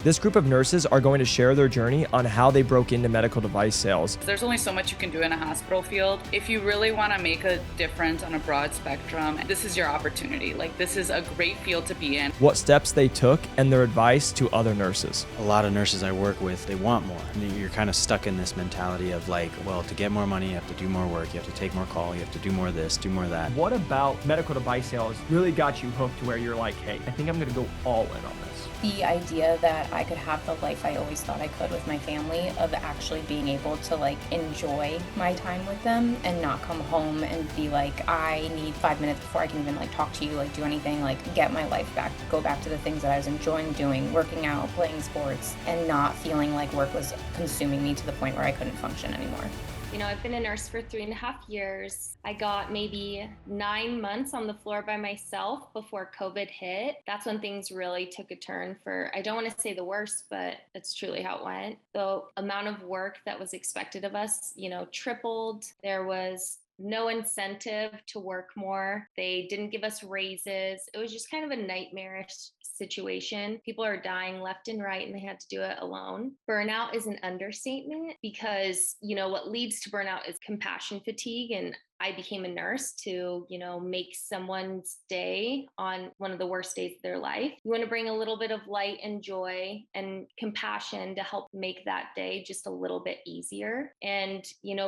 This group of nurses are going to share their journey on how they broke into medical device sales. There's only so much you can do in a hospital field. If you really want to make a difference on a broad spectrum, this is your opportunity. Like, this is a great field to be in. What steps they took and their advice to other nurses. A lot of nurses I work with, they want more. And you're kind of stuck in this mentality of like, well, to get more money, you have to do more work, you have to take more call, you have to do more of this, do more of that. What about medical device sales really got you hooked to where you're like, hey, I think I'm going to go all in on this? The idea that I could have the life I always thought I could with my family, of actually being able to enjoy my time with them and not come home and be like, I need 5 minutes before I can even talk to you, do anything, get my life back, go back to the things that I was enjoying doing, working out, playing sports, and not feeling like work was consuming me to the point where I couldn't function anymore. You know, I've been a nurse for 3.5 years. I got maybe 9 months on the floor by myself before COVID hit. That's when things really took a turn for, I don't want to say the worst, but that's truly how it went. The amount of work that was expected of us, tripled. There was no incentive to work more. They didn't give us raises. It was just kind of a nightmarish situation. People are dying left and right, and they had to do it alone. Burnout is an understatement because, what leads to burnout is compassion fatigue. And I became a nurse to, make someone's day on one of the worst days of their life. You want to bring a little bit of light and joy and compassion to help make that day just a little bit easier. And,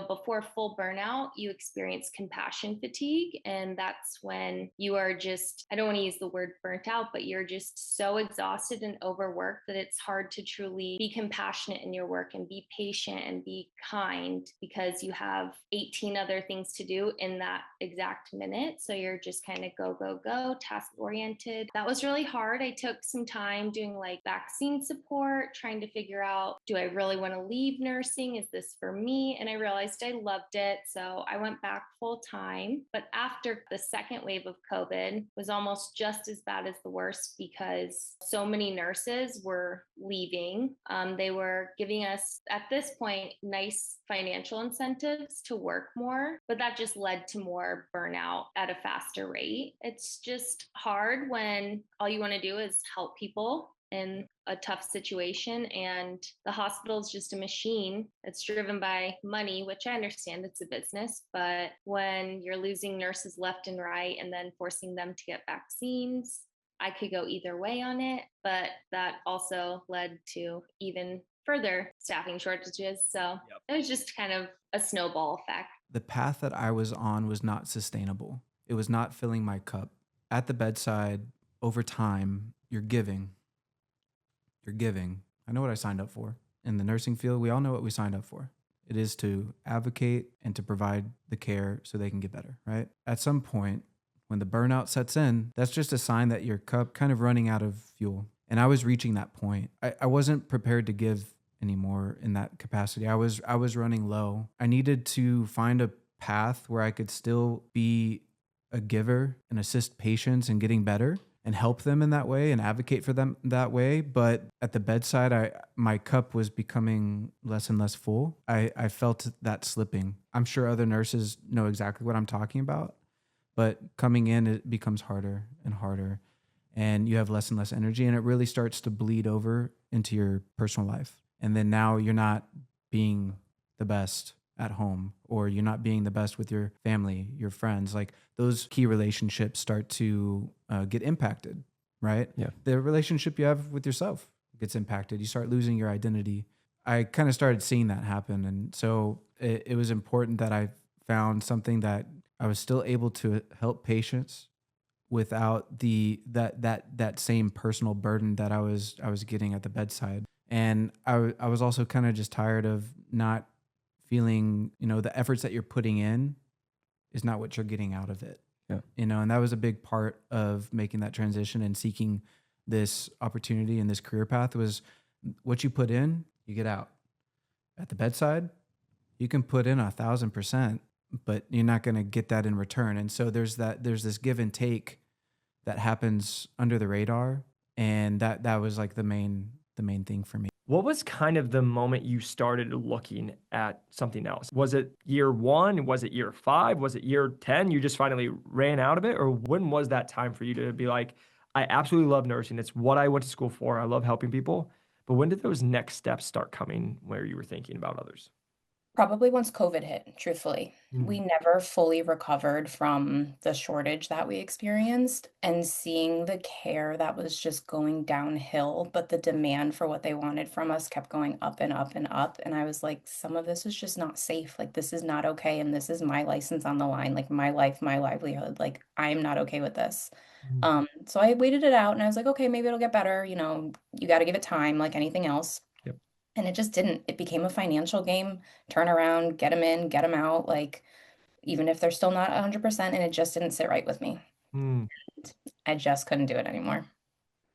before full burnout, you experience compassion fatigue. And that's when you are just, I don't want to use the word burnt out, but you're just so exhausted and overworked that it's hard to truly be compassionate in your work and be patient and be kind because you have 18 other things to do in that exact minute. So you're just kind of go, go, go, task oriented. That was really hard. I took some time doing vaccine support, trying to figure out, do I really want to leave nursing? Is this for me? And I realized I loved it. So I went back full time. But after the second wave of COVID was almost just as bad as the worst because so many nurses were leaving. They were giving us, at this point, nice financial incentives to work more, but that just led to more burnout at a faster rate. It's just hard when all you want to do is help people in a tough situation, and the hospital is just a machine. It's driven by money, which I understand it's a business, but when you're losing nurses left and right and then forcing them to get vaccines, I could go either way on it, but that also led to even further staffing shortages. So It was just kind of a snowball effect. The path that I was on was not sustainable. It was not filling my cup. At the bedside, over time, you're giving. You're giving. I know what I signed up for. In the nursing field, we all know what we signed up for. It is to advocate and to provide the care so they can get better, right? At some point, when the burnout sets in, that's just a sign that your cup kind of running out of fuel. And I was reaching that point. I wasn't prepared to give anymore in that capacity. I was running low. I needed to find a path where I could still be a giver and assist patients in getting better and help them in that way and advocate for them that way. But at the bedside, my cup was becoming less and less full. I felt that slipping. I'm sure other nurses know exactly what I'm talking about, but coming in, it becomes harder and harder. And you have less and less energy, and it really starts to bleed over into your personal life. And then now you're not being the best at home, or you're not being the best with your family, your friends. Those key relationships start to get impacted, right? Yeah. The relationship you have with yourself gets impacted. You start losing your identity. I kind of started seeing that happen. And so it was important that I found something that I was still able to help patients without that same personal burden that I was getting at the bedside. And I was also kind of just tired of not feeling, the efforts that you're putting in is not what you're getting out of it. Yeah. And that was a big part of making that transition and seeking this opportunity and this career path was what you put in, you get out. At the bedside, you can put in 1,000%, but you're not going to get that in return. And so there's this give and take that happens under the radar. And that was the main thing for me. What was kind of the moment you started looking at something else? Was it year 1? Was it year 5? Was it year 10? You just finally ran out of it? Or when was that time for you to be like, I absolutely love nursing. It's what I went to school for. I love helping people. But when did those next steps start coming where you were thinking about others? Probably once COVID hit, truthfully. We Mm, never fully recovered from the shortage that we experienced and seeing the care that was just going downhill, but the demand for what they wanted from us kept going up and up and up. And I was like, some of this is just not safe. Like, this is not okay. And this is my license on the line, like my life, my livelihood. Like, I'm not okay with this. mm, So I waited it out and I was like, okay, maybe it'll get better. You know, you got to give it time like anything else. yep. And it just didn't. It became a financial game, turn around, get them in, get them out, like even if they're still not 100%, and it just didn't sit right with me. Mm. I just couldn't do it anymore.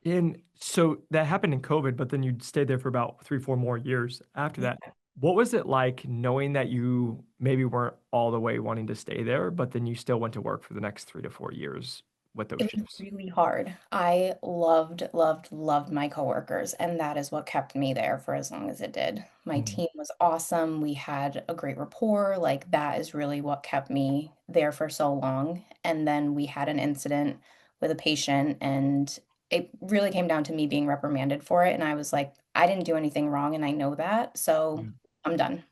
And so that happened in COVID, but then you stayed there for about 3, 4 more years after that. What was it like knowing that you maybe weren't all the way wanting to stay there, but then you still went to work for the next 3 to 4 years with those It was shifts? really hard. I loved, loved, loved my coworkers, and that is what kept me there for as long as it did. My Mhm. team was awesome. We had a great rapport. Like, that is really what kept me there for so long. And then we had an incident with a patient, and it really came down to me being reprimanded for it. And I was like, I didn't do anything wrong, and I know that. So Yeah. I'm done.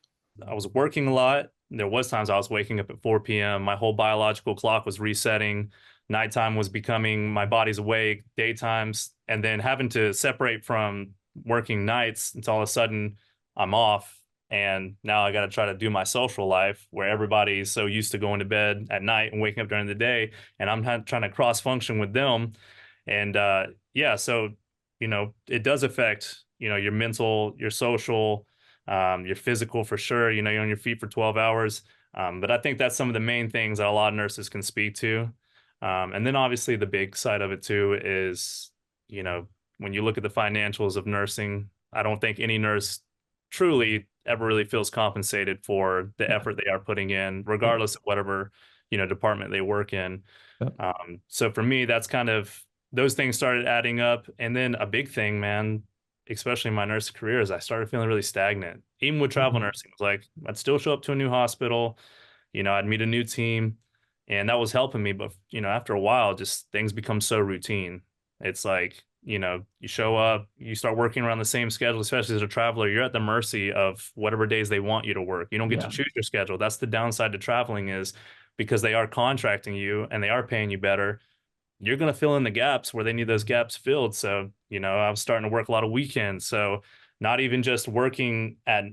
I was working a lot. There was times I was waking up at 4 p.m. My whole biological clock was resetting. Nighttime was becoming my body's awake, daytimes, and then having to separate from working nights until all of a sudden I'm off. And now I got to try to do my social life where everybody's so used to going to bed at night and waking up during the day. And I'm trying to cross function with them. And yeah, so, it does affect, your mental, your social, your physical for sure. You're on your feet for 12 hours. But I think that's some of the main things that a lot of nurses can speak to. And then obviously the big side of it too is, when you look at the financials of nursing, I don't think any nurse truly ever really feels compensated for the Yeah. effort they are putting in, Yeah. regardless of whatever, department they work in. Yep. So for me, that's kind of those things started adding up. And then a big thing, man, especially in my nursing career, is I started feeling really stagnant. Even with travel Mhm. nursing, it was like I'd still show up to a new hospital, I'd meet a new team, and that was helping me. But after a while, just things become so routine. It's like, you show up, you start working around the same schedule, especially as a traveler, you're at the mercy of whatever days they want you to work. You don't get to Yeah. choose your schedule. That's the downside to traveling is because they are contracting you and they are paying you better, you're going to fill in the gaps where they need those gaps filled. So, I was starting to work a lot of weekends. So, not even just working at,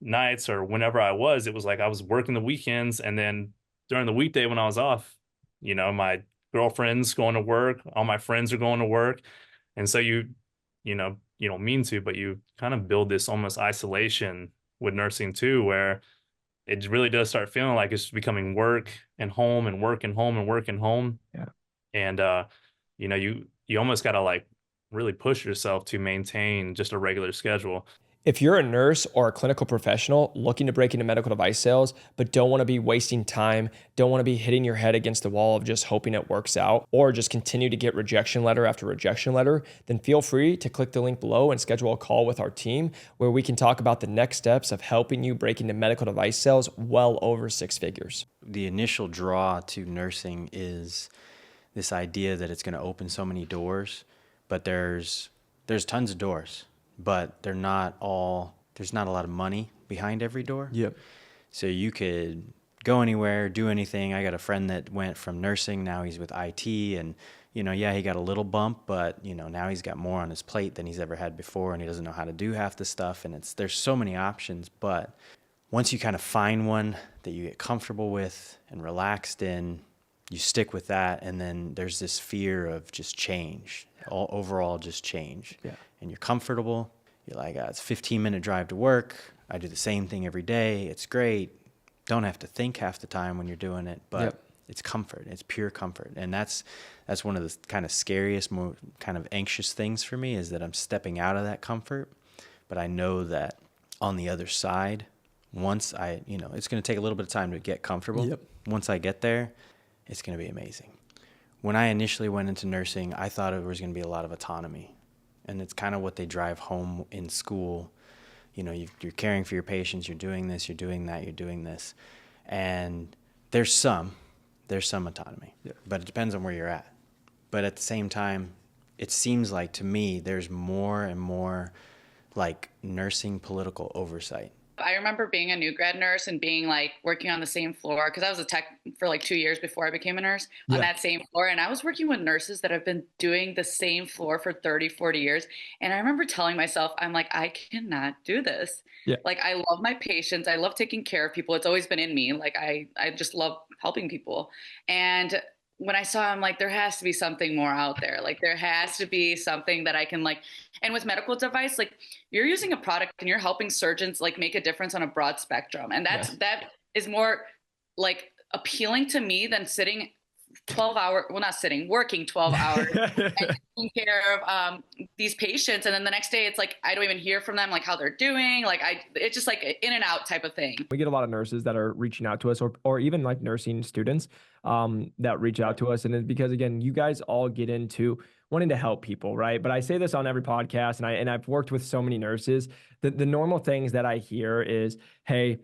nights or whenever it was like I was working the weekends. And then during the weekday when I was off, my girlfriend's going to work, all my friends are going to work. And so you don't mean to, but you kind of build this almost isolation with nursing too, where it really does start feeling like it's becoming work and home and work and home and work and home. Yeah. And you almost got to like really push yourself to maintain just a regular schedule. If you're a nurse or a clinical professional looking to break into medical device sales, but don't want to be wasting time, don't want to be hitting your head against the wall of just hoping it works out, or just continue to get rejection letter after rejection letter, then feel free to click the link below and schedule a call with our team where we can talk about the next steps of helping you break into medical device sales well over 6 figures. The initial draw to nursing is this idea that it's going to open so many doors, but there's tons of doors, but there's not a lot of money behind every door. Yep. So you could go anywhere, do anything. I got a friend that went from nursing, now he's with IT, and yeah, he got a little bump, but now he's got more on his plate than he's ever had before, and he doesn't know how to do half the stuff, and there's so many options. But once you kind of find one that you get comfortable with and relaxed in, you stick with that, and then there's this fear of just change, overall just change. Yeah. And you're comfortable. You're like, it's a 15-minute drive to work. I do the same thing every day. It's great. Don't have to think half the time when you're doing it, but Yep. It's comfort. It's pure comfort. And that's one of the kind of scariest, more kind of anxious things for me, is that I'm stepping out of that comfort. But I know that on the other side, once it's going to take a little bit of time to get comfortable. Yep. Once I get there, it's going to be amazing. When I initially went into nursing, I thought it was going to be a lot of autonomy. And it's kind of what they drive home in school. You're caring for your patients, you're doing this, you're doing that, you're doing this. And there's some autonomy, Yeah. but it depends on where you're at. But at the same time, it seems like to me there's more and more like nursing political oversight. I remember being a new grad nurse and being like working on the same floor, because I was a tech for like 2 years before I became a nurse on that same floor. And I was working with nurses that have been doing the same floor for 30, 40 years. And I remember telling myself, I'm like, I cannot do this. Yeah. Like, I love my patients. I love taking care of people. It's always been in me. Like, I just love helping people. And when I saw, I'm like, there has to be something more out there. Like, there has to be something that I can like, and with medical device, like, you're using a product and you're helping surgeons like make a difference on a broad spectrum. And that is more like appealing to me than sitting 12 hours, well, not sitting, working 12 hours and taking care of these patients. And then the next day it's like, I don't even hear from them, like how they're doing. Like it's just like in and out type of thing. We get a lot of nurses that are reaching out to us, or even like nursing students that reach out to us. And it's because, again, you guys all get into wanting to help people, right? But I say this on every podcast, and I've worked with so many nurses. The normal things that I hear is, hey,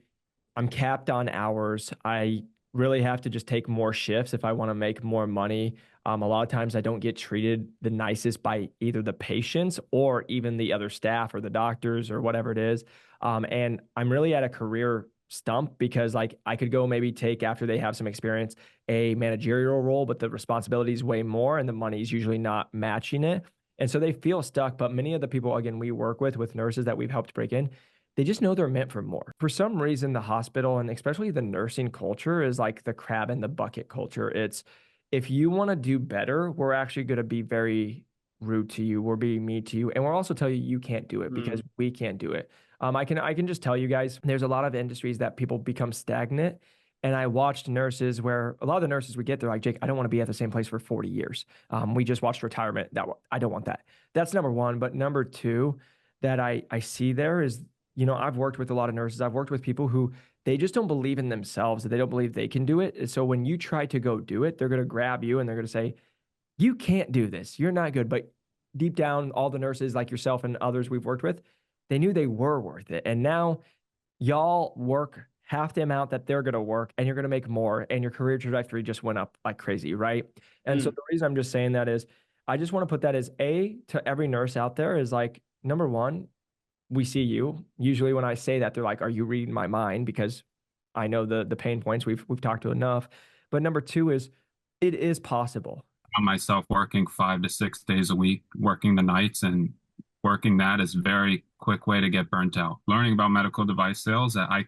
I'm capped on hours. I really have to just take more shifts if I want to make more money. A lot of times I don't get treated the nicest by either the patients or even the other staff or the doctors or whatever it is. And I'm really at a career stump because like I could go maybe take, after they have some experience, a managerial role, but the responsibility is way more and the money is usually not matching it. And so they feel stuck. But many of the people, again, we work with nurses that we've helped break in, they just know they're meant for more. For some reason, the hospital and especially the nursing culture is like the crab in the bucket culture. It's, if you want to do better, we're actually going to be very rude to you. We're being mean to you. And we'll also tell you, you can't do it because we can't do it. I can just tell you guys, there's a lot of industries that people become stagnant. And I watched nurses where a lot of the nurses we get, they're like, Jake, I don't want to be at the same place for 40 years. We just watched retirement. I don't want that. That's number one. But number two that I see there is, you know, I've worked with a lot of nurses. I've worked with people who they just don't believe in themselves, that they don't believe they can do it. So when you try to go do it, they're going to grab you and they're going to say, you can't do this. You're not good. But deep down, all the nurses like yourself and others we've worked with, they knew they were worth it. And now y'all work half the amount that they're going to work and you're going to make more. And your career trajectory just went up like crazy, right? And so the reason I'm just saying that is I just want to put that as to every nurse out there is like, number one, we see you. Usually when I say that, they're like, are you reading my mind? Because I know the pain points we've talked to enough. But number two is, it is possible. I found myself working 5 to 6 days a week, working the nights, and working that is a very quick way to get burnt out. Learning about medical device sales, that I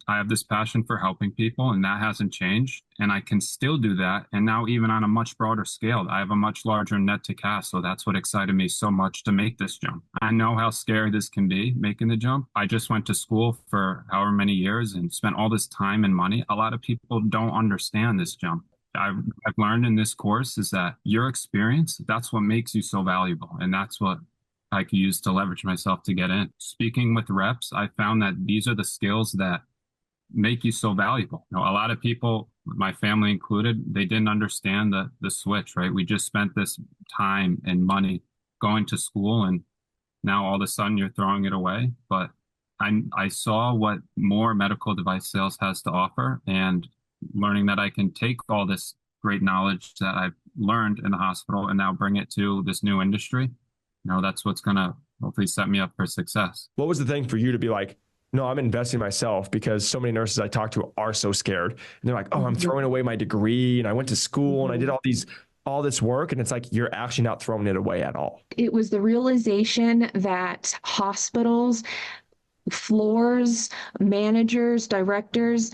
have this passion for helping people, and that hasn't changed. And I can still do that. And now even on a much broader scale, I have a much larger net to cast. So that's what excited me so much to make this jump. I know how scary this can be, making the jump. I just went to school for however many years and spent all this time and money. A lot of people don't understand this jump. I've learned in this course is that your experience, that's what makes you so valuable. And that's what I could use to leverage myself to get in. Speaking with reps, I found that these are the skills that make you so valuable. You know, a lot of people, my family included, they didn't understand the switch, right? We just spent this time and money going to school, and now all of a sudden you're throwing it away. But I saw what more medical device sales has to offer, and learning that I can take all this great knowledge that I've learned in the hospital and now bring it to this new industry. You know, that's what's going to hopefully set me up for success. What was the thing for you to be like, no, I'm investing in myself? Because so many nurses I talk to are so scared. And they're like, oh, I'm throwing away my degree and I went to school and I did all this work. And it's like, you're actually not throwing it away at all. It was the realization that hospitals, floors, managers, directors,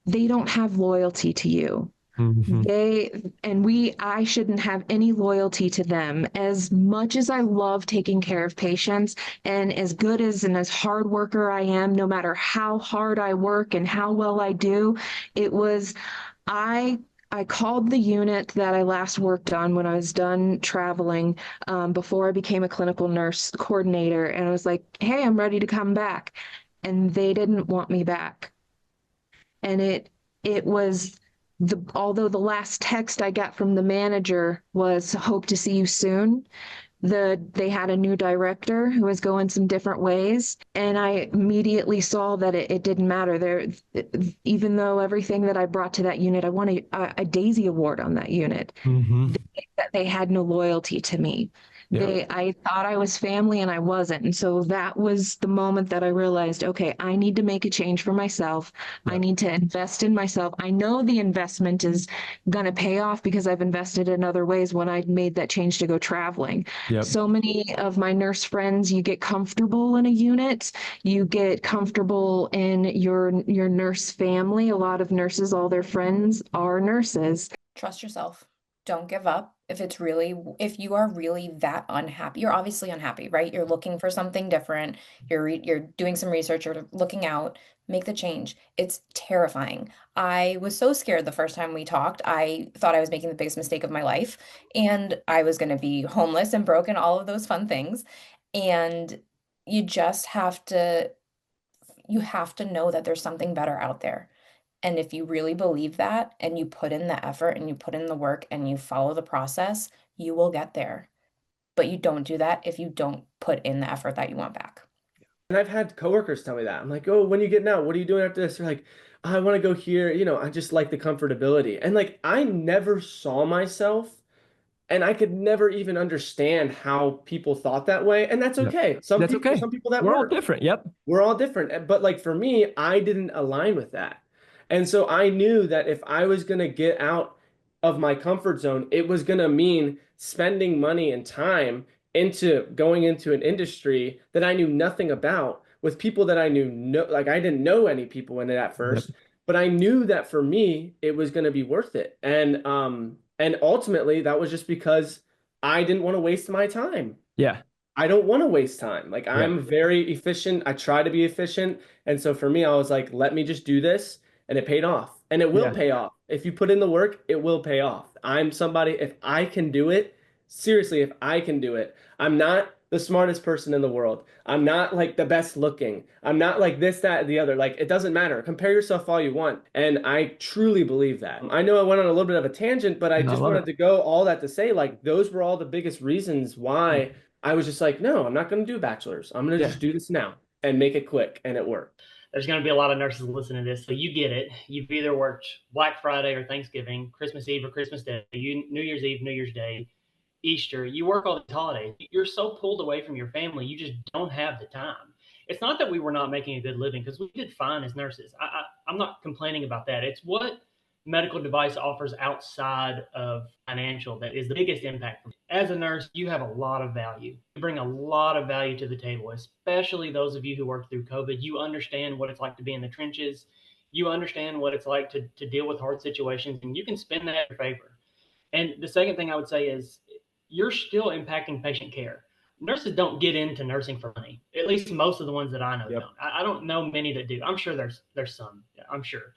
they don't have loyalty to you. I shouldn't have any loyalty to them. As much as I love taking care of patients, and as good as and as hard worker I am, no matter how hard I work and how well I do, I called the unit that I last worked on when I was done traveling, before I became a clinical nurse coordinator. And I was like, hey, I'm ready to come back. And they didn't want me back. And it was, although the last text I got from the manager was hope to see you soon, they had a new director who was going some different ways. And I immediately saw that it didn't matter. Even though everything that I brought to that unit, I won a Daisy Award on that unit. They had no loyalty to me. Yeah. I thought I was family and I wasn't. And so that was the moment that I realized, okay, I need to make a change for myself. I Yep. need to invest in myself. I know the investment is going to pay off because I've invested in other ways when I made that change to go traveling. Yep. So many of my nurse friends, you get comfortable in a unit, you get comfortable in your nurse family. A lot of nurses, all their friends are nurses. Trust yourself. Don't give up. If you are really that unhappy, you're obviously unhappy, right? You're looking for something different. You're doing some research, you're looking out, make the change. It's terrifying. I was so scared the first time we talked. I thought I was making the biggest mistake of my life and I was going to be homeless and broken, all of those fun things. And you just have to know that there's something better out there. And if you really believe that and you put in the effort and you put in the work and you follow the process, you will get there. But you don't do that if you don't put in the effort that you want back. And I've had coworkers tell me that. I'm like, oh, when are you getting out? What are you doing after this? They're like, I want to go here. I just like the comfortability. And like, I never saw myself and I could never even understand how people thought that way. And that's Yep. okay. That's okay. Some people that We're all work. different. Yep. We're all different. But like for me, I didn't align with that. And so I knew that if I was going to get out of my comfort zone, it was going to mean spending money and time into going into an industry that I knew nothing about with people that I knew like I didn't know any people in it at first, but I knew that for me it was going to be worth it. And ultimately that was just because I didn't want to waste my time. Yeah. I don't want to waste time. Like I'm very efficient. I try to be efficient. And so for me, I was like, let me just do this. And it paid off. And it will pay off. If you put in the work, it will pay off. I'm somebody, if I can do it, seriously, if I can do it, I'm not the smartest person in the world. I'm not like the best looking. I'm not like this, that, the other. Like it doesn't matter. Compare yourself all you want. And I truly believe that. I know I went on a little bit of a tangent, but I just wanted to go all that to say, like, those were all the biggest reasons why I was just like, no, I'm not going to do a bachelor's. I'm going to just do this now and make it quick. And it worked. There's going to be a lot of nurses listening to this, so you get it. You've either worked Black Friday or Thanksgiving, Christmas Eve or Christmas Day, New Year's Eve, New Year's Day, Easter. You work all these holidays. You're so pulled away from your family, you just don't have the time. It's not that we were not making a good living, because we did fine as nurses. I'm not complaining about that. It's what medical device offers outside of financial that is the biggest impact. As a nurse, you have a lot of value. You bring a lot of value to the table, especially those of you who worked through COVID. You understand what it's like to be in the trenches. You understand what it's like to deal with hard situations, and you can spin that in your favor. And the second thing I would say is you're still impacting patient care. Nurses don't get into nursing for money. At least most of the ones that I know don't. I don't know many that do. I'm sure there's some, I'm sure.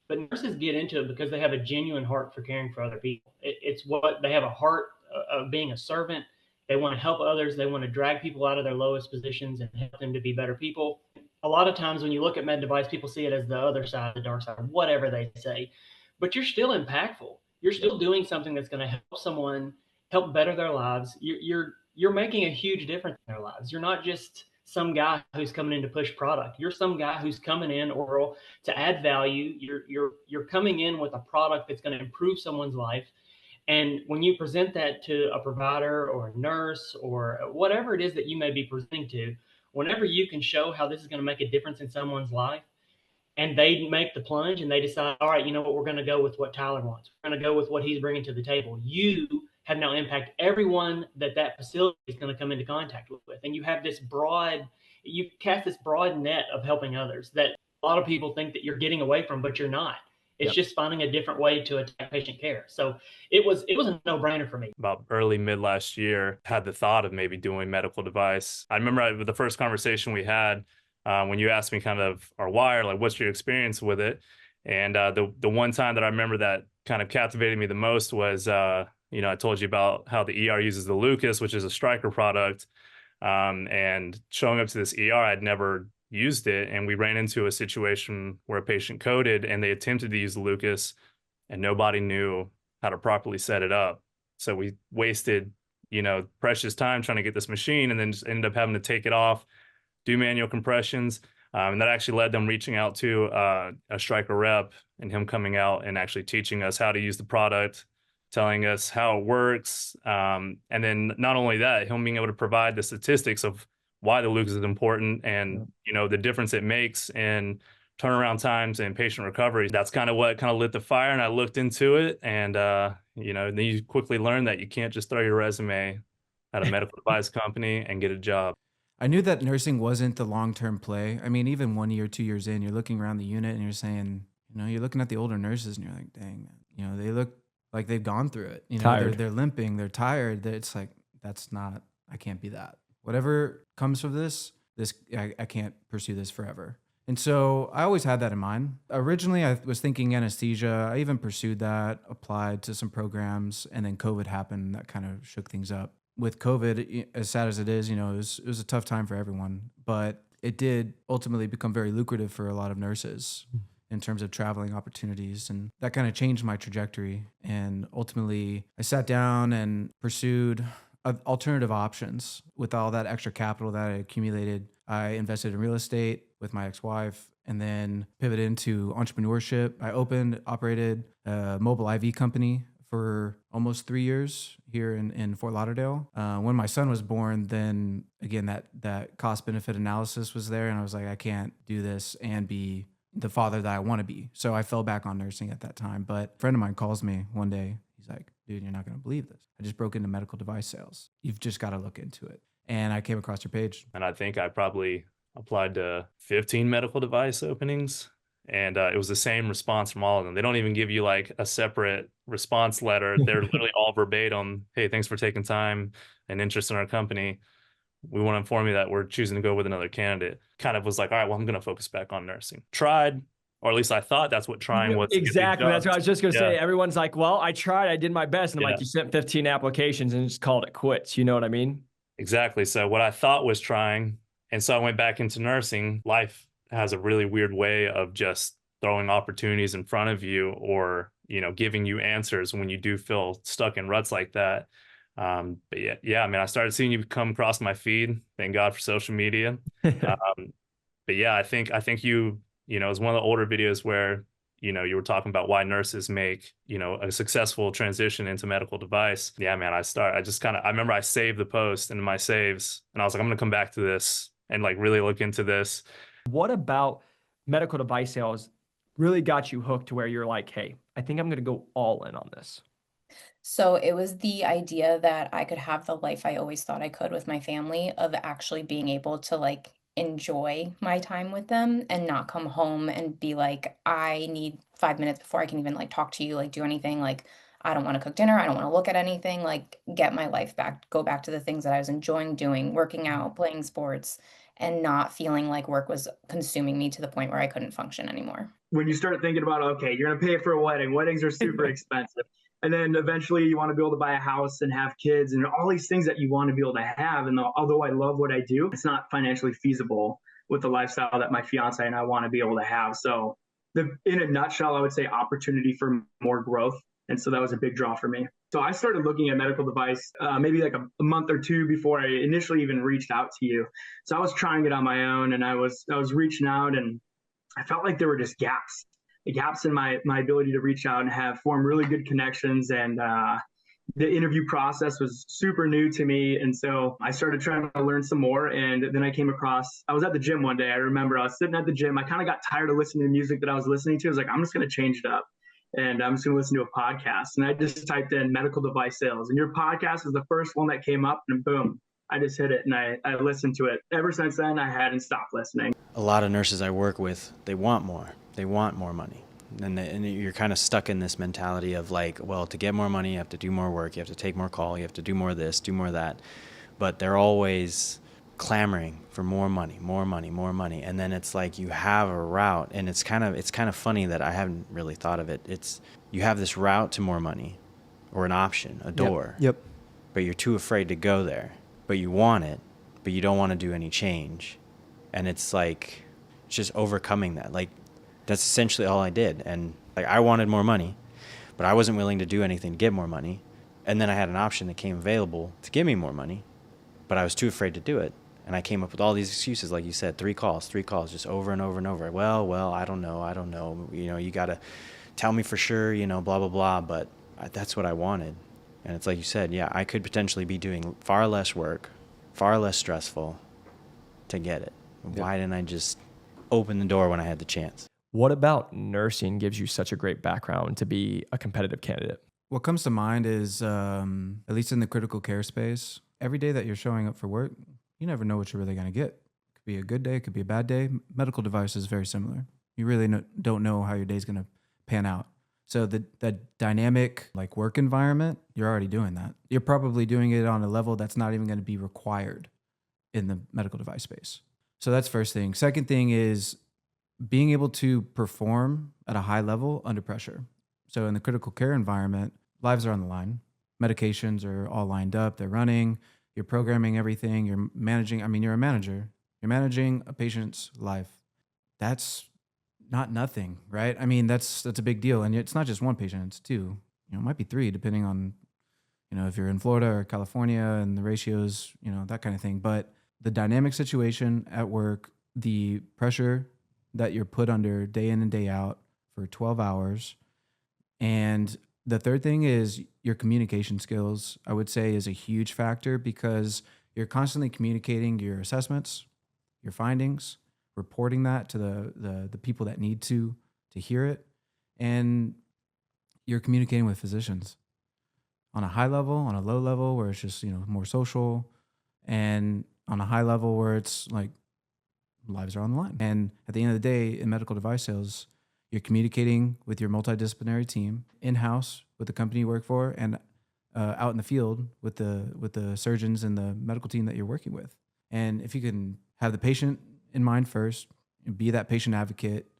But nurses get into it because they have a genuine heart for caring for other people. It's what they have, a heart of being a servant. They want to help others. They want to drag people out of their lowest positions and help them to be better people. A lot of times when you look at med device, people see it as the other side, the dark side, whatever they say. But you're still impactful. You're still doing something that's going to help someone, help better their lives. You're making a huge difference in their lives. You're not just some guy who's coming in to push product. You're some guy who's coming in oral to add value. You're coming in with a product that's going to improve someone's life. And when you present that to a provider or a nurse or whatever it is that you may be presenting to, whenever you can show how this is going to make a difference in someone's life, and they make the plunge and they decide, all right, you know what, we're going to go with what Tyler wants. We're going to go with what he's bringing to the table. You have now impacted everyone that facility is going to come into contact with. And you have you cast this broad net of helping others that a lot of people think that you're getting away from, but you're not. It's just finding a different way to attack patient care. So it was a no-brainer for me. About early mid last year, had the thought of maybe doing medical device. I remember the first conversation we had when you asked me kind of our why, or like, what's your experience with it? And the one time that I remember that kind of captivated me the most was, I told you about how the ER uses the Lucas, which is a Stryker product. And showing up to this ER, I'd never used it. And we ran into a situation where a patient coded and they attempted to use the Lucas and nobody knew how to properly set it up. So we wasted, precious time trying to get this machine and then just ended up having to take it off, do manual compressions. And that actually led them reaching out to a Stryker rep and him coming out and actually teaching us how to use the product, telling us how it works. And then not only that, him being able to provide the statistics of why the Lucas is important and, you know, the difference it makes in turnaround times and patient recovery. That's kind of what kind of lit the fire. And I looked into it, and, you know, then you quickly learn that you can't just throw your resume at a medical device company and get a job. I knew that nursing wasn't the long-term play. I mean, even 1 year, 2 years in, you're looking around the unit and you're saying, you know, you're looking at the older nurses and you're like, dang, man, you know, they look like they've gone through it. You know, Tired. they're limping, they're tired. It's like, that's not, I can't be that. Whatever comes from this, I can't pursue this forever. And so I always had that in mind. Originally, I was thinking anesthesia. I even pursued that, applied to some programs, and then COVID happened. That kind of shook things up. With COVID, as sad as it is, you know, it was a tough time for everyone, but it did ultimately become very lucrative for a lot of nurses in terms of traveling opportunities. And that kind of changed my trajectory. And ultimately, I sat down and pursued alternative options. With all that extra capital that I accumulated, I invested in real estate with my ex-wife, and then pivoted into entrepreneurship. I operated a mobile IV company for almost 3 years here in Fort Lauderdale. When my son was born, then again, that cost benefit analysis was there, and I was like, I can't do this and be the father that I want to be. So I fell back on nursing at that time. But a friend of mine calls me one day. He's like, dude, you're not going to believe this. I just broke into medical device sales. You've just got to look into it. And I came across your page. And I think I probably applied to 15 medical device openings. And it was the same response from all of them. They don't even give you like a separate response letter. They're literally all verbatim. Hey, thanks for taking time and interest in our company. We want to inform you that we're choosing to go with another candidate. Kind of was like, all right, well, I'm going to focus back on nursing. Tried, or at least I thought that's what trying was. Exactly. That's what I was just going to say. Yeah. Everyone's like, well, I tried. I did my best. And I'm like, you sent 15 applications and just called it quits. You know what I mean? Exactly. So what I thought was trying. And so I went back into nursing. Life has a really weird way of just throwing opportunities in front of you, or, you know, giving you answers when you do feel stuck in ruts like that. But yeah, I mean, I started seeing you come across my feed. Thank God for social media. But yeah, I think you know, it was one of the older videos where, you know, you were talking about why nurses make, you know, a successful transition into medical device. Yeah, man, I remember I saved the post into my saves, and I was like, I'm going to come back to this and like really look into this. What about medical device sales really got you hooked to where you're like, hey, I think I'm going to go all in on this? So it was the idea that I could have the life I always thought I could with my family, of actually being able to like enjoy my time with them and not come home and be like, I need 5 minutes before I can even like talk to you, like do anything. Like, I don't want to cook dinner. I don't want to look at anything, like get my life back, go back to the things that I was enjoying doing, working out, playing sports, and not feeling like work was consuming me to the point where I couldn't function anymore. When you start thinking about, okay, you're going to pay for a wedding. Weddings are super expensive. And then eventually you want to be able to buy a house and have kids and all these things that you want to be able to have. And although I love what I do, it's not financially feasible with the lifestyle that my fiance and I want to be able to have. So in a nutshell, I would say opportunity for more growth. And so that was a big draw for me. So I started looking at medical device maybe like a month or two before I initially even reached out to you. So I was trying it on my own, and I was reaching out, and I felt like there were just gaps in my ability to reach out and form really good connections. And the interview process was super new to me. And so I started trying to learn some more. And then I was at the gym one day. I remember I was sitting at the gym. I kind of got tired of listening to the music that I was listening to. I was like, I'm just going to change it up. And I'm just going to listen to a podcast. And I just typed in medical device sales. And your podcast was the first one that came up, and boom, I just hit it, and I listened to it. Ever since then, I hadn't stopped listening. A lot of nurses I work with, they want more. They want more money. And you're kind of stuck in this mentality of like, well, to get more money, you have to do more work. You have to take more call. You have to do more of this, do more of that. But they're always clamoring for more money, more money, more money. And then it's like you have a route, and it's kind of funny that I haven't really thought of it. It's you have this route to more money, or an option, a door. Yep. But you're too afraid to go there. But you want it, but you don't want to do any change. And it's like just overcoming that. Like that's essentially all I did. And like I wanted more money, but I wasn't willing to do anything to get more money. And then I had an option that came available to give me more money, but I was too afraid to do it. And I came up with all these excuses, like you said, 3 calls, just over and over and over. Well, I don't know. You know, you got to tell me for sure, you know, blah, blah, blah. But that's what I wanted. And it's like you said, yeah, I could potentially be doing far less work, far less stressful to get it. Why didn't I just open the door when I had the chance? What about nursing gives you such a great background to be a competitive candidate? What comes to mind is, at least in the critical care space, every day that you're showing up for work, you never know what you're really going to get. It could be a good day, it could be a bad day. Medical device is very similar. You really don't know how your day's going to pan out. So the dynamic like work environment, you're already doing that. You're probably doing it on a level that's not even going to be required in the medical device space. So that's first thing. Second thing is being able to perform at a high level under pressure. So in the critical care environment, lives are on the line. Medications are all lined up. They're running. You're programming everything. You're managing. I mean, you're a manager. You're managing a patient's life. That's not nothing, right? I mean, that's a big deal. And it's not just one patient, it's two. It might be three, depending on, if you're in Florida or California and the ratios, that kind of thing. But the dynamic situation at work, the pressure that you're put under day in and day out for 12 hours. And the third thing is your communication skills, I would say, is a huge factor because you're constantly communicating your assessments, your findings, reporting that to the people that need to hear it. And you're communicating with physicians on a high level, on a low level where it's just, more social, and on a high level where it's like lives are on the line. And at the end of the day, in medical device sales, you're communicating with your multidisciplinary team in-house with the company you work for, and out in the field with the surgeons and the medical team that you're working with. And if you can have the patient in mind first, be that patient advocate,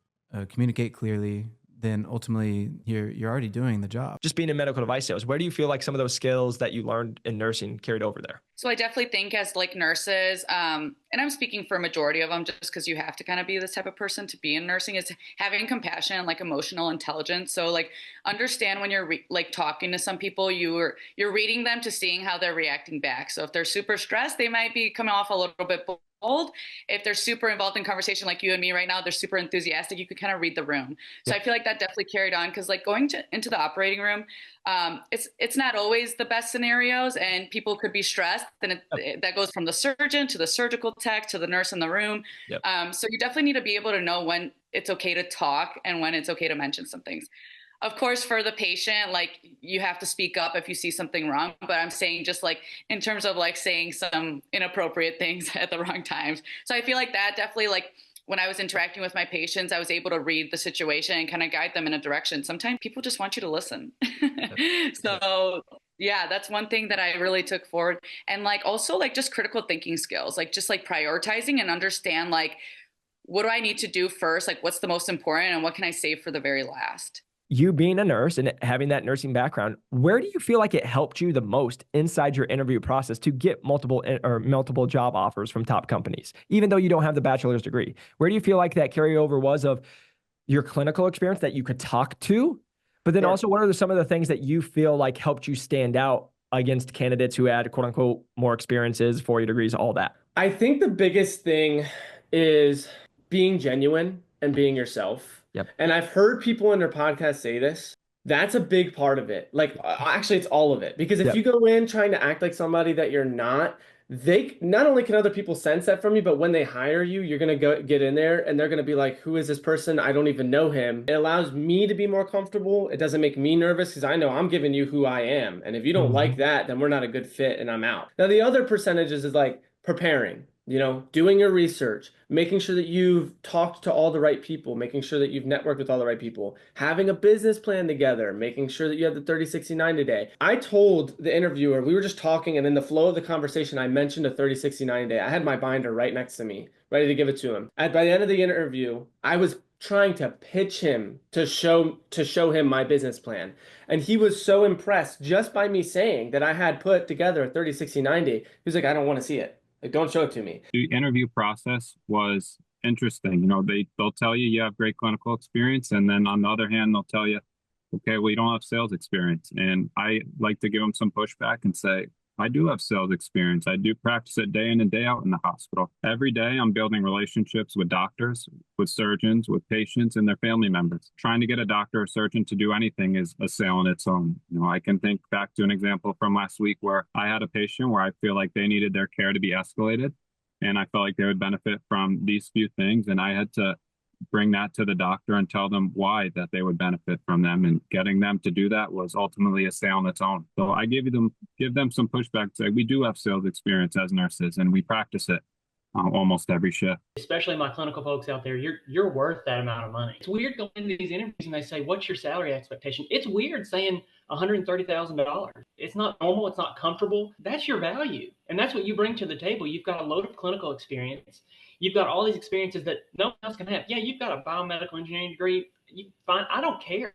communicate clearly, then ultimately you're already doing the job. Just being in medical device sales, where do you feel like some of those skills that you learned in nursing carried over there? So I definitely think as like nurses, and I'm speaking for a majority of them just because you have to kind of be this type of person to be in nursing, is having compassion and like emotional intelligence. So like understand when you're like talking to some people, you're reading them to seeing how they're reacting back. So if they're super stressed, they might be coming off a little bit bold. If they're super involved in conversation like you and me right now, they're super enthusiastic, you could kind of read the room. So I feel like that definitely carried on because like going into the operating room, it's not always the best scenarios and people could be stressed. Then that goes from the surgeon to the surgical tech to the nurse in the room. So you definitely need to be able to know when it's okay to talk and when it's okay to mention some things. Of course, for the patient, like you have to speak up if you see something wrong, but I'm saying just like in terms of like saying some inappropriate things at the wrong times. So I feel like that definitely, like when I was interacting with my patients, I was able to read the situation and kind of guide them in a direction. Sometimes people just want you to listen. So yeah, that's one thing that I really took forward. And like also like just critical thinking skills, like just like prioritizing and understand like, what do I need to do first? Like what's the most important and what can I save for the very last? You being a nurse and having that nursing background, where do you feel like it helped you the most inside your interview process to get multiple job offers from top companies, even though you don't have the bachelor's degree? Where do you feel like that carryover was of your clinical experience that you could talk to, but then also what are some of the things that you feel like helped you stand out against candidates who had quote unquote more experiences, 4 degrees, all that? I think the biggest thing is being genuine and being yourself. Yep. And I've heard people in their podcast say this. That's a big part of it. Like, actually, it's all of it. Because if you go in trying to act like somebody that you're not, they not only can other people sense that from you, but when they hire you, you're going to get in there and they're going to be like, who is this person? I don't even know him. It allows me to be more comfortable. It doesn't make me nervous because I know I'm giving you who I am. And if you don't like that, then we're not a good fit and I'm out. Now, the other percentages is like preparing. Doing your research, making sure that you've talked to all the right people, making sure that you've networked with all the right people, having a business plan together, making sure that you have the 30, 60, 90 day. I told the interviewer, we were just talking and in the flow of the conversation, I mentioned a 30, 60, 90 day. I had my binder right next to me, ready to give it to him. And by the end of the interview, I was trying to pitch him to show him my business plan. And he was so impressed just by me saying that I had put together a 30, 60, 90. He was like, I don't want to see it. Like, don't show it to me. The interview process was interesting. They'll tell you have great clinical experience. And then on the other hand, they'll tell you, okay, well, you don't have sales experience. And I like to give them some pushback and say, I do have sales experience. I do practice it day in and day out in the hospital. Every day I'm building relationships with doctors, with surgeons, with patients and their family members. Trying to get a doctor or surgeon to do anything is a sale in its own. I can think back to an example from last week where I had a patient where I feel like they needed their care to be escalated, and I felt like they would benefit from these few things, and I had to bring that to the doctor and tell them why that they would benefit from them, and getting them to do that was ultimately a sale on its own. So I give them some pushback, say we do have sales experience as nurses and we practice it almost every shift. Especially my clinical folks out there, you're worth that amount of money. It's weird going into these interviews and they say, what's your salary expectation? It's weird saying $130,000. It's not normal. It's not comfortable. That's your value. And that's what you bring to the table. You've got a load of clinical experience. You've got all these experiences that no one else can have. Yeah, you've got a biomedical engineering degree. I don't care.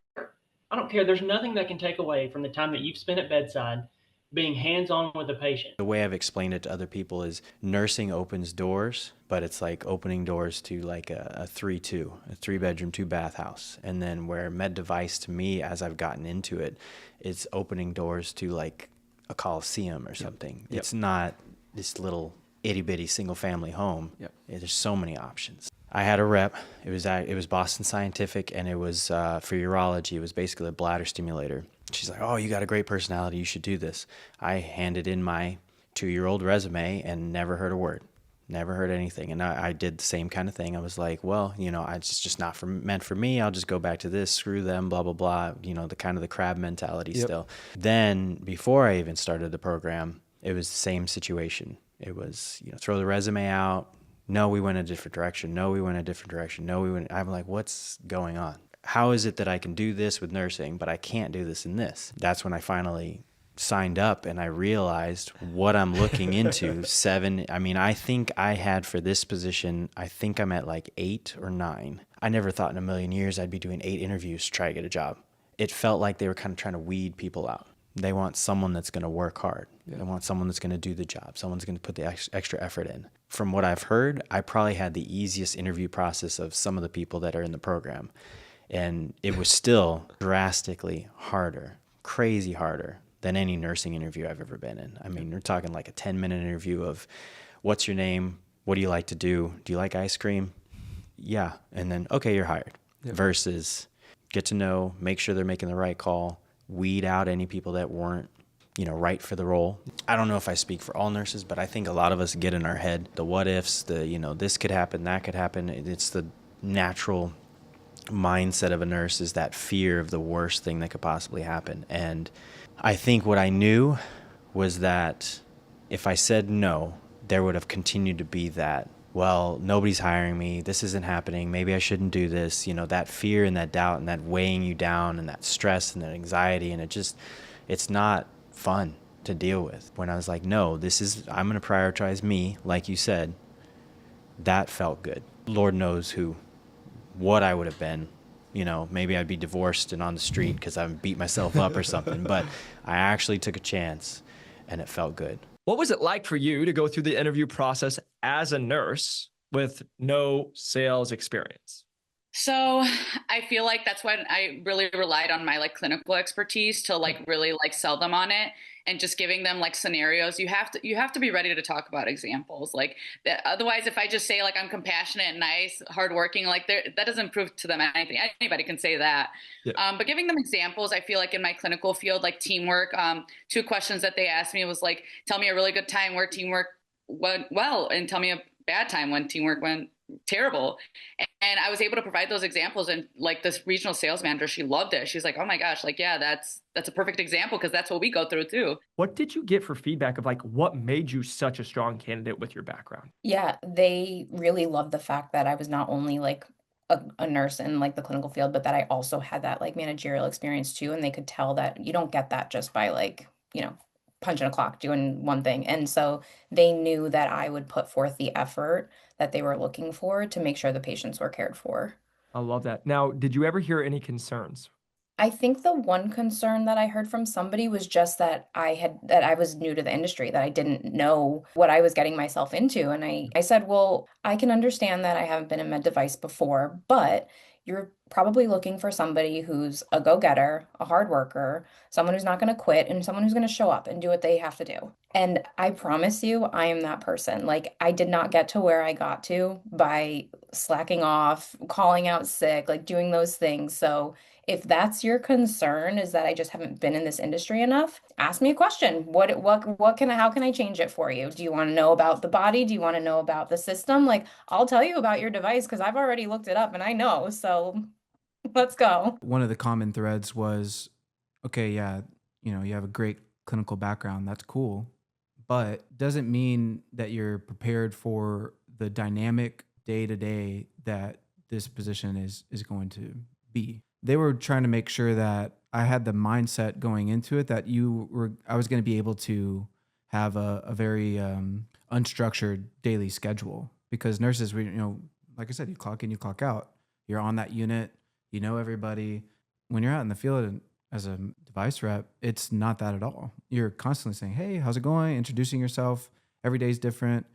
I don't care. There's nothing that can take away from the time that you've spent at bedside being hands-on with the patient. The way I've explained it to other people is nursing opens doors, but it's like opening doors to like a 3-2, a 3-bedroom, 2-bath house. And then where med device to me, as I've gotten into it, it's opening doors to like a Coliseum or something. Yep. It's not this little itty-bitty single-family home. Yep. There's so many options. I had a rep. It was Boston Scientific, and it was for urology. It was basically a bladder stimulator. She's like, oh, you got a great personality. You should do this. I handed in my 2-year-old resume and never heard a word. Never heard anything. And I did the same kind of thing. I was like, well, it's just not meant for me. I'll just go back to this, screw them, blah, blah, blah. The kind of the crab mentality still. Then before I even started the program, it was the same situation. It was, throw the resume out. No, we went a different direction. No, we went a different direction. No, we went. I'm like, what's going on? How is it that I can do this with nursing, but I can't do this in this? That's when I finally signed up and I realized what I'm looking into. I think I had for this position, I think I'm at like 8 or 9. I never thought in a million years I'd be doing 8 interviews to try to get a job. It felt like they were kind of trying to weed people out. They want someone that's going to work hard. Yeah. They want someone that's going to do the job. Someone's going to put the extra effort in. From what I've heard, I probably had the easiest interview process of some of the people that are in the program. And it was still drastically harder, crazy harder than any nursing interview I've ever been in. I mean, we're talking like a 10-minute interview of what's your name? What do you like to do? Do you like ice cream? Yeah. And then, okay, you're hired. Yeah. Versus get to know, make sure they're making the right call, weed out any people that weren't, right for the role. I don't know if I speak for all nurses, but I think a lot of us get in our head the what ifs, this could happen, that could happen. It's the natural mindset of a nurse is that fear of the worst thing that could possibly happen. And I think what I knew was that if I said no, there would have continued to be that, well, nobody's hiring me, this isn't happening, maybe I shouldn't do this, that fear and that doubt and that weighing you down and that stress and that anxiety, and it's not fun to deal with. When I was like, no, I'm going to prioritize me, like you said, that felt good. Lord knows what I would have been. Maybe I'd be divorced and on the street because I beat myself up or something, but I actually took a chance and it felt good. What was it like for you to go through the interview process as a nurse with no sales experience? So I feel like that's when I really relied on my clinical expertise to really sell them on it, and just giving them scenarios. You have to be ready to talk about examples. Otherwise, if I just say I'm compassionate, nice, hardworking, that doesn't prove to them anything. Anybody can say that. Yeah. But giving them examples, I feel in my clinical field, teamwork, 2 questions that they asked me was tell me a really good time where teamwork went well, and tell me a bad time when teamwork went terrible. And I was able to provide those examples, and this regional sales manager, she loved it. She's like, oh my gosh, yeah, that's a perfect example, because that's what we go through too. What did you get for feedback of what made you such a strong candidate with your background? Yeah, they really loved the fact that I was not only a nurse in the clinical field, but that I also had that managerial experience too. And they could tell that you don't get that just by punching a clock, doing one thing. And so they knew that I would put forth the effort that they were looking for to make sure the patients were cared for. I love that. Now, did you ever hear any concerns? I think the one concern that I heard from somebody was just that I was new to the industry, that I didn't know what I was getting myself into. And I said, well, I can understand that I haven't been in med device before, but you're probably looking for somebody who's a go-getter, a hard worker, someone who's not going to quit, and someone who's going to show up and do what they have to do. And I promise you, I am that person. Like, I did not get to where I got to by slacking off, calling out sick, like doing those things. So if that's your concern, is that I just haven't been in this industry enough, ask me a question. How can I change it for you? Do you want to know about the body? Do you want to know about the system? Like, I'll tell you about your device because I've already looked it up and I know. So let's go. One of the common threads was, okay, yeah, you have a great clinical background. That's cool. But doesn't mean that you're prepared for the dynamic day-to-day that this position is going to be. They were trying to make sure that I had the mindset going into it that I was going to be able to have a very unstructured daily schedule, because nurses, like I said, you clock in, you clock out. You're on that unit, you know everybody. When you're out in the field as a device rep, it's not that at all. You're constantly saying, hey, how's it going? Introducing yourself. Every day's different.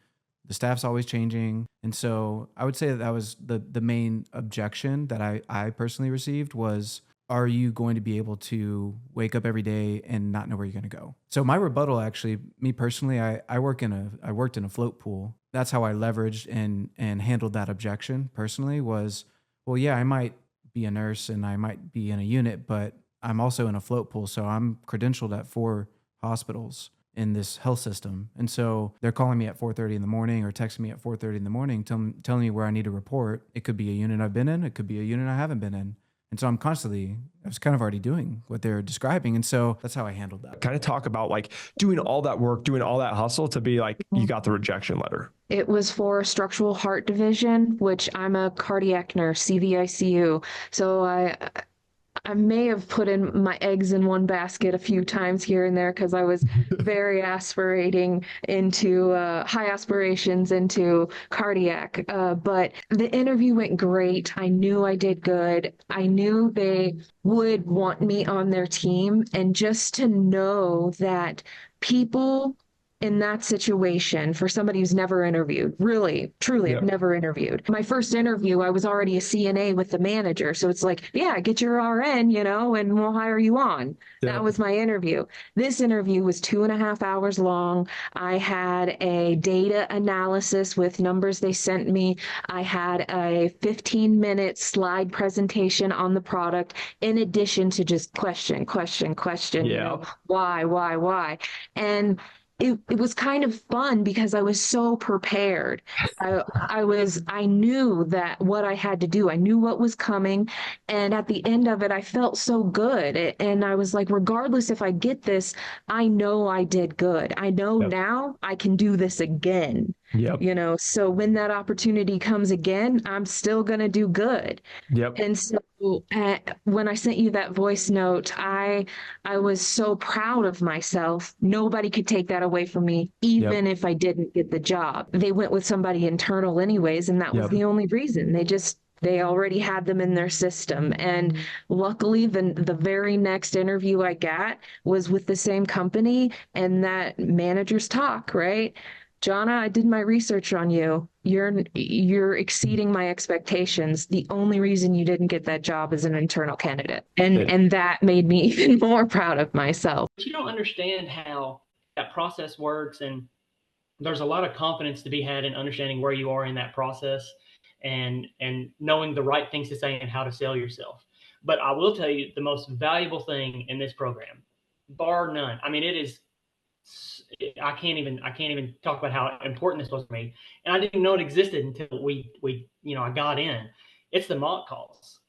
The staff's always changing. And so I would say that was the main objection that I personally received was, are you going to be able to wake up every day and not know where you're going to go? So my rebuttal, actually, me personally, I worked in a float pool. That's how I leveraged and handled that objection personally was, well, yeah, I might be a nurse and I might be in a unit, but I'm also in a float pool. So I'm credentialed at 4 hospitals in this health system. And so they're calling me at 4:30 in the morning or texting me at 4:30 in the morning, telling me where I need to report. It could be a unit I've been in. It could be a unit I haven't been in. And so I was kind of already doing what they're describing. And so that's how I handled that. Kind of talk about like doing all that work, doing all that hustle to be like, you got the rejection letter. It was for structural heart division, which I'm a cardiac nurse, CVICU. So I may have put in my eggs in one basket a few times here and there because I was very aspirating into high aspirations into cardiac. But the interview went great. I knew I did good. I knew they would want me on their team. And just to know that people in that situation, for somebody who's never interviewed, really, truly, I've never interviewed. My first interview, I was already a CNA with the manager. So it's like, yeah, get your RN, and we'll hire you on. Yeah. That was my interview. This interview was 2.5 hours long. I had a data analysis with numbers they sent me. I had a 15-minute slide presentation on the product, in addition to just question, why? And it was kind of fun because I was so prepared. I knew that what I had to do. I knew what was coming. And at the end of it, I felt so good. And I was like, regardless if I get this, I know I did good. I know now I can do this again. Yep. So when that opportunity comes again, I'm still going to do good. Yep. And so when I sent you that voice note, I was so proud of myself. Nobody could take that away from me, even if I didn't get the job. They went with somebody internal anyways, and that was the only reason. They already had them in their system. And luckily, the very next interview I got was with the same company, and that manager's talk, right? Jonna, I did my research on you. You're exceeding my expectations. The only reason you didn't get that job is an internal candidate. And that made me even more proud of myself. But you don't understand how that process works, and there's a lot of confidence to be had in understanding where you are in that process and knowing the right things to say and how to sell yourself. But I will tell you the most valuable thing in this program, bar none. I mean, it is, I can't even talk about how important this was for me. And I didn't know it existed until I got in. It's the mock calls.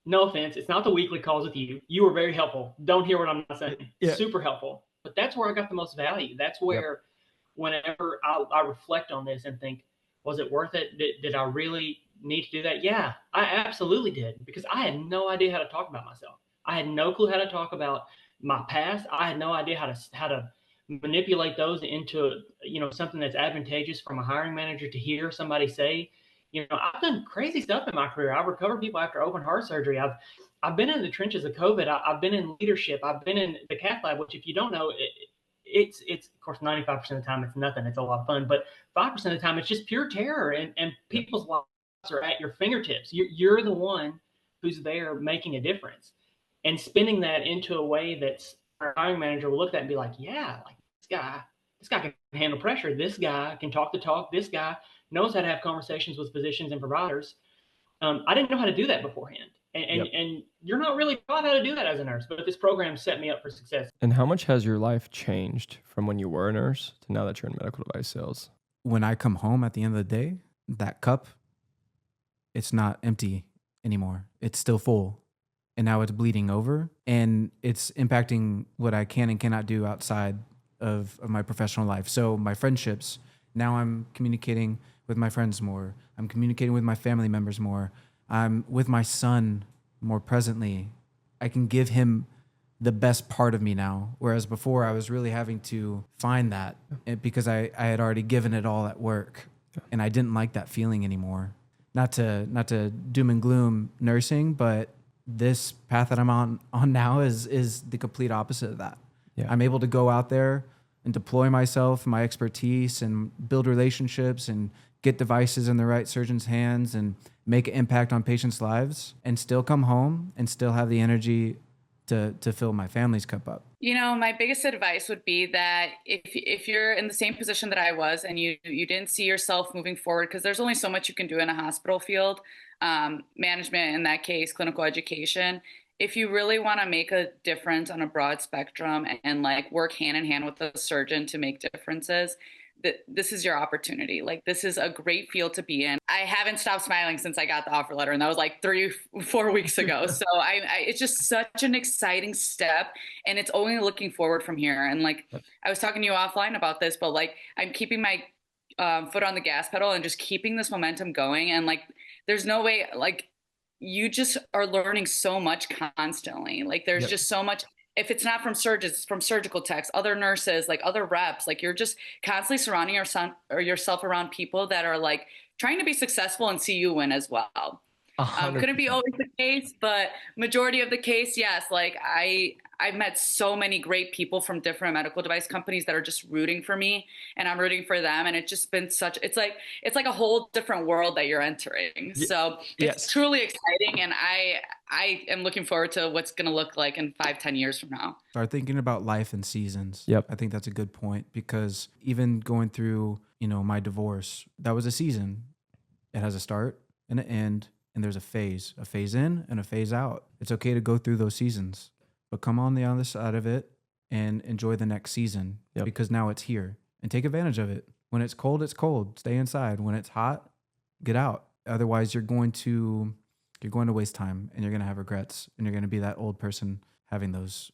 No offense. It's not the weekly calls with you. You were very helpful. Don't hear what I'm not saying. Yeah. Super helpful. But that's where I got the most value. That's where whenever I reflect on this and think, was it worth it? Did I really need to do that? Yeah, I absolutely did, because I had no idea how to talk about myself. I had no clue how to talk about my past. I had no idea how to manipulate those into something that's advantageous from a hiring manager to hear somebody say. I've done crazy stuff in my career. I've recovered people after open heart surgery. I've been in the trenches of COVID. I've been in leadership. I've been in the cath lab, which, if you don't know, it's of course 95% of the time it's nothing. It's a lot of fun, but 5% of the time it's just pure terror, and people's lives are at your fingertips. You're the one who's there making a difference, and spinning that into a way that's our hiring manager will look at that and be like, yeah, like this guy can handle pressure. This guy can talk the talk. This guy knows how to have conversations with physicians and providers. I didn't know how to do that beforehand. And you're not really taught how to do that as a nurse, but this program set me up for success. And how much has your life changed from when you were a nurse to now that you're in medical device sales? When I come home at the end of the day, that cup, it's not empty anymore. It's still full. And now it's bleeding over, and it's impacting what I can and cannot do outside of my professional life. So my friendships, now I'm communicating with my friends more. I'm communicating with my family members more. I'm with my son more presently. I can give him the best part of me now. Whereas before I was really having to find that because I had already given it all at work, and I didn't like that feeling anymore. Not to doom and gloom nursing, but this path that I'm on now is the complete opposite of that. Yeah. I'm able to go out there and deploy myself, my expertise, and build relationships and get devices in the right surgeon's hands and make an impact on patients' lives, and still come home and still have the energy to fill my family's cup up. You know, my biggest advice would be that if you're in the same position that I was and you didn't see yourself moving forward, because there's only so much you can do in a hospital field, management in that case, clinical education. If you really want to make a difference on a broad spectrum and like work hand in hand with the surgeon to make differences, this is your opportunity. Like, this is a great field to be in. I haven't stopped smiling since I got the offer letter, and that was like 3-4 weeks ago. So it's just such an exciting step, and it's only looking forward from here. And like, I was talking to you offline about this, but like, I'm keeping my foot on the gas pedal and just keeping this momentum going. And like, there's no way, like, you just are learning so much constantly. Like, there's just so much. If it's not from surgeons, it's from surgical techs, other nurses, like other reps. Like, you're just constantly surrounding yourself around people that are like trying to be successful and see you win as well. Couldn't be always the case, but majority of the case, yes. Like, I've met so many great people from different medical device companies that are just rooting for me, and I'm rooting for them. And it's just been it's like a whole different world that you're entering. So it's truly exciting. And I am looking forward to what's going to look like in 5-10 years from now. Start thinking about life and seasons. Yep. I think that's a good point, because even going through, my divorce, that was a season. It has a start and an end, and there's a phase in and a phase out. It's okay to go through those seasons, but come on the other side of it and enjoy the next season, because now it's here, and take advantage of it. When it's cold, stay inside. When it's hot, get out. Otherwise you're going to waste time, and you're going to have regrets, and you're going to be that old person having those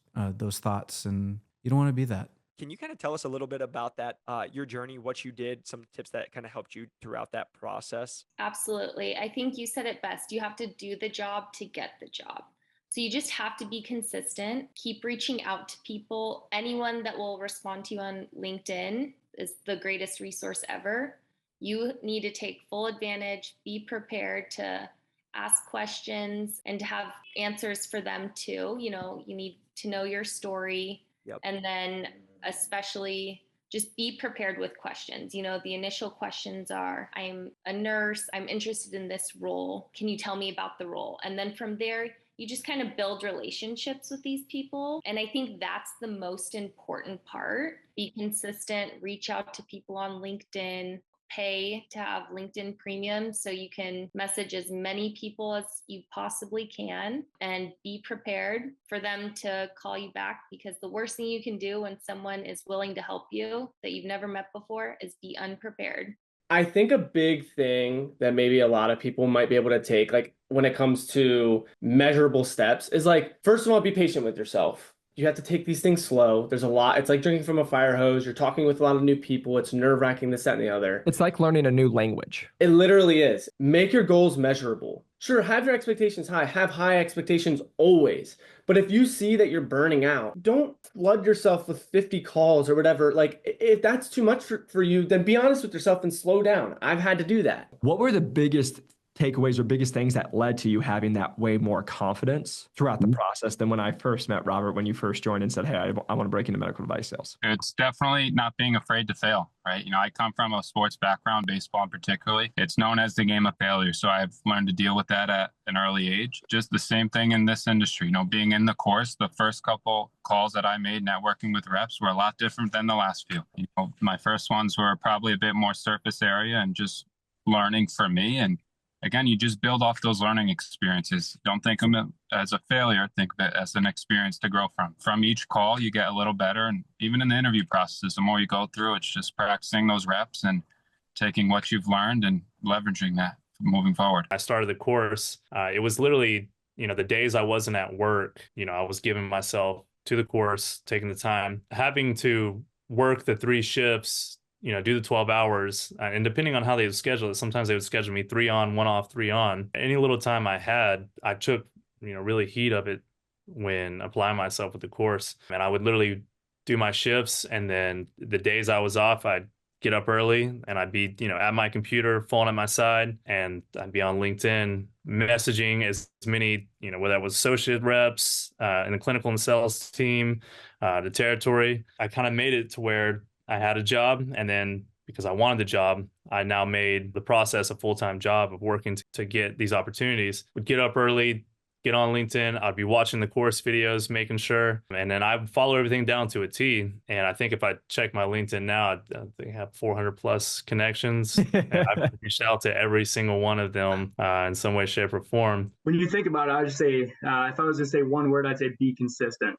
thoughts, and you don't want to be that. Can you kind of tell us a little bit about that, your journey, what you did, some tips that kind of helped you throughout that process? Absolutely. I think you said it best. You have to do the job to get the job. So you just have to be consistent, keep reaching out to people. Anyone that will respond to you on LinkedIn is the greatest resource ever. You need to take full advantage, be prepared to ask questions and to have answers for them too. You need to know your story. Yep. And then especially just be prepared with questions. The initial questions are, I'm a nurse, I'm interested in this role. Can you tell me about the role? And then from there, you just kind of build relationships with these people. And I think that's the most important part. Be consistent, reach out to people on LinkedIn, pay to have LinkedIn Premium so you can message as many people as you possibly can, and be prepared for them to call you back, because the worst thing you can do when someone is willing to help you that you've never met before is be unprepared. I think a big thing that maybe a lot of people might be able to take, like when it comes to measurable steps, is like, first of all, be patient with yourself. You have to take these things slow. There's a lot. It's like drinking from a fire hose. You're talking with a lot of new people. It's nerve-wracking, this, that, and the other. It's like learning a new language. It literally is. Make your goals measurable. Sure, have your expectations high. Have high expectations always. But if you see that you're burning out, don't flood yourself with 50 calls or whatever. Like, if that's too much for you, then be honest with yourself and slow down. I've had to do that. What were the biggest takeaways or biggest things that led to you having that way more confidence throughout the process than when I first met Robert, when you first joined and said, hey, I want to break into medical device sales? It's definitely not being afraid to fail, right? I come from a sports background, baseball particularly. It's known as the game of failure. So I've learned to deal with that at an early age. Just the same thing in this industry. Being in the course, the first couple calls that I made networking with reps were a lot different than the last few. My first ones were probably a bit more surface area and just learning for me. And again, you just build off those learning experiences. Don't think of it as a failure. Think of it as an experience to grow from. From each call, you get a little better. And even in the interview process, the more you go through, it's just practicing those reps and taking what you've learned and leveraging that moving forward. I started the course. It was literally, the days I wasn't at work, I was giving myself to the course, taking the time, having to work the 3 shifts, do the 12 hours. And depending on how they would schedule it, sometimes they would schedule me 3 on, 1 off, 3 on. Any little time I had, I took, really heat of it when applying myself with the course. And I would literally do my shifts. And then the days I was off, I'd get up early and I'd be, at my computer, phone at my side, and I'd be on LinkedIn messaging as many, whether that was associate reps in the clinical and sales team, the territory. I kind of made it to where I had a job, and then because I wanted the job, I now made the process a full-time job of working to get these opportunities. Would get up early, get on LinkedIn. I'd be watching the course videos, making sure, and then I would follow everything down to a T. And I think if I check my LinkedIn now, I think I have 400 plus connections. And I've reached out to every single one of them in some way, shape, or form. When you think about it, I would just say, if I was to say one word, I'd say be consistent.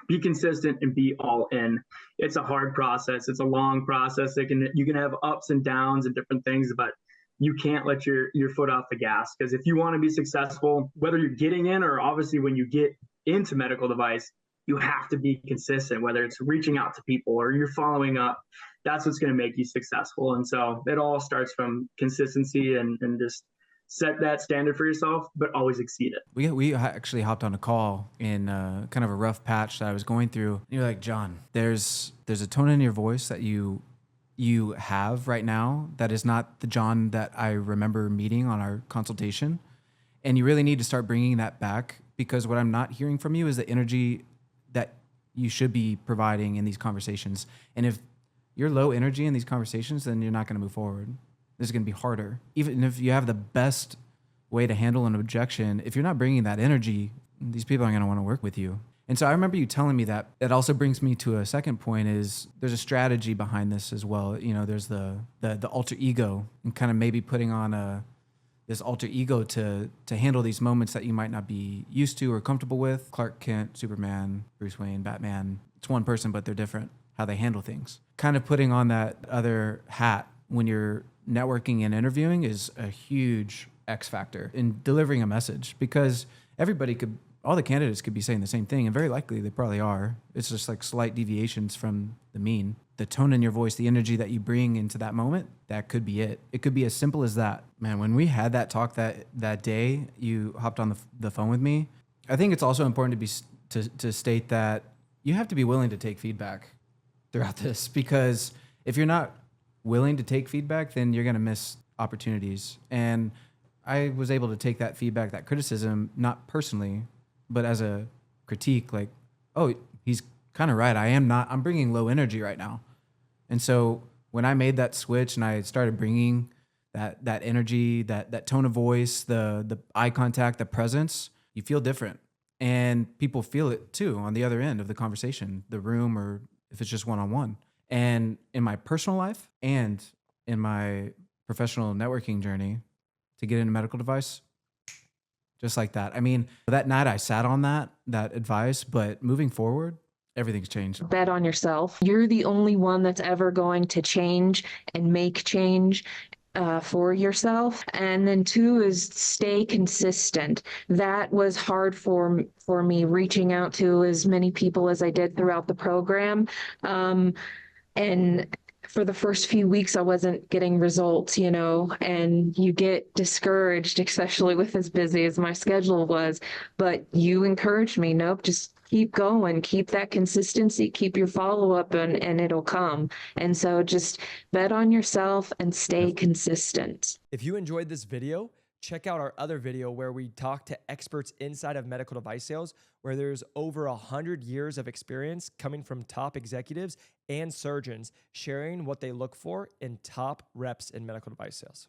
Be consistent and be all in. It's a hard process. It's a long process. You can have ups and downs and different things, but you can't let your foot off the gas, because if you want to be successful, whether you're getting in or obviously when you get into medical device, you have to be consistent, whether it's reaching out to people or you're following up. That's what's going to make you successful. And so it all starts from consistency and just set that standard for yourself, but always exceed it. We actually hopped on a call in kind of a rough patch that I was going through. You're like, John, there's a tone in your voice that you have right now that is not the John that I remember meeting on our consultation. And you really need to start bringing that back, because what I'm not hearing from you is the energy that you should be providing in these conversations. And if you're low energy in these conversations, then you're not going to move forward. This is going to be harder. Even if you have the best way to handle an objection, if you're not bringing that energy, these people aren't going to want to work with you. And so I remember you telling me that. It also brings me to a second point, is there's a strategy behind this as well. There's the alter ego, and kind of maybe putting on this alter ego to handle these moments that you might not be used to or comfortable with. Clark Kent, Superman, Bruce Wayne, Batman. It's one person, but they're different, how they handle things. Kind of putting on that other hat when you're networking and interviewing is a huge X factor in delivering a message, because all the candidates could be saying the same thing, and very likely they probably are. It's just like slight deviations from the mean. The tone in your voice, the energy that you bring into that moment, that could be it. It could be as simple as that. Man, when we had that talk that day, you hopped on the phone with me. I think it's also important to state that you have to be willing to take feedback throughout this, because if you're not willing to take feedback, then you're going to miss opportunities. And I was able to take that feedback, that criticism, not personally, but as a critique, like, oh, he's kind of right. I'm bringing low energy right now. And so when I made that switch and I started bringing that energy, that tone of voice, the eye contact, the presence, you feel different. And people feel it too on the other end of the conversation, the room, or if it's just one-on-one. And in my personal life and in my professional networking journey to get into medical device, just like that. I mean, that night I sat on that advice, but moving forward, everything's changed. Bet on yourself. You're the only one that's ever going to change and make change for yourself. And then 2 is stay consistent. That was hard for me, reaching out to as many people as I did throughout the program. And for the first few weeks, I wasn't getting results, and you get discouraged, especially with as busy as my schedule was. But you encouraged me, nope, just keep going, keep that consistency, keep your follow-up, and it'll come. And so just bet on yourself and stay consistent. If you enjoyed this video, Check out our other video where we talk to experts inside of medical device sales, where there's over 100 years of experience coming from top executives and surgeons sharing what they look for in top reps in medical device sales.